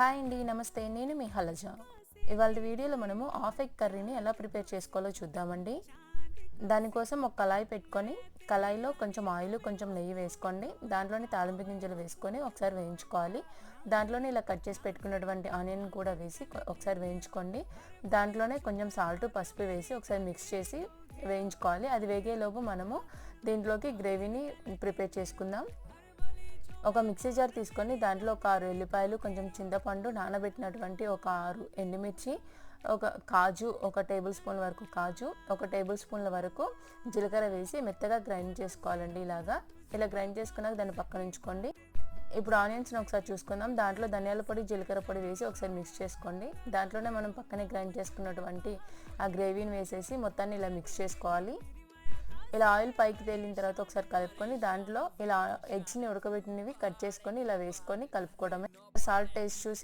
Hi అండి, నమస్తే. నేను మీ హలజ. ఇవాళ వీడియోలో మనము హాఫ్ ఎగ్ కర్రీని ఎలా ప్రిపేర్ చేసుకోవాలో చూద్దామండి. దానికోసం ఒక కళాయి పెట్టుకొని కళాయిలో కొంచెం ఆయిల్, కొంచెం నెయ్యి వేసుకోండి. దాంట్లోని తాలింపు గింజలు వేసుకొని ఒకసారి వేయించుకోవాలి. దాంట్లోనే ఇలా కట్ చేసి పెట్టుకున్నటువంటి ఆనియన్ కూడా వేసి ఒకసారి వేయించుకోండి. దాంట్లోనే కొంచెం సాల్ట్, పసుపు వేసి ఒకసారి మిక్స్ చేసి వేయించుకోవాలి. అది వేగేలోపు మనము దీంట్లోకి గ్రేవీని ప్రిపేర్ చేసుకుందాం. ఒక మిక్సీ జార్ తీసుకొని దాంట్లో ఒక 6 ఎల్లిపాయలు, కొంచెం చింతపండు, నానబెట్టినటువంటి ఒక 6 ఎండుమిర్చి, ఒక కాజు, ఒక టేబుల్ స్పూన్ వరకు కాజు, ఒక టేబుల్ స్పూన్ల వరకు జీలకర్ర వేసి మెత్తగా గ్రైండ్ చేసుకోవాలండి. ఇలా గ్రైండ్ చేసుకున్నాక దాన్ని పక్కన ఉంచుకోండి. ఇప్పుడు ఆనియన్స్ని ఒకసారి చూసుకుందాం. దాంట్లో ధనియాల పొడి, జీలకర్ర పొడి వేసి ఒకసారి మిక్స్ చేసుకోండి. దాంట్లోనే మనం పక్కనే గ్రైండ్ చేసుకున్నటువంటి ఆ గ్రేవీని వేసేసి మొత్తాన్ని ఇలా మిక్స్ చేసుకోవాలి. ఇలా ఆయిల్ పైకి తేలిన తర్వాత ఒకసారి కలుపుకొని దాంట్లో ఇలా ఎగ్స్ని ఉడకబెట్టినవి కట్ చేసుకొని ఇలా వేసుకొని కలుపుకోవడమే. సాల్ట్ టేస్ట్ చూసి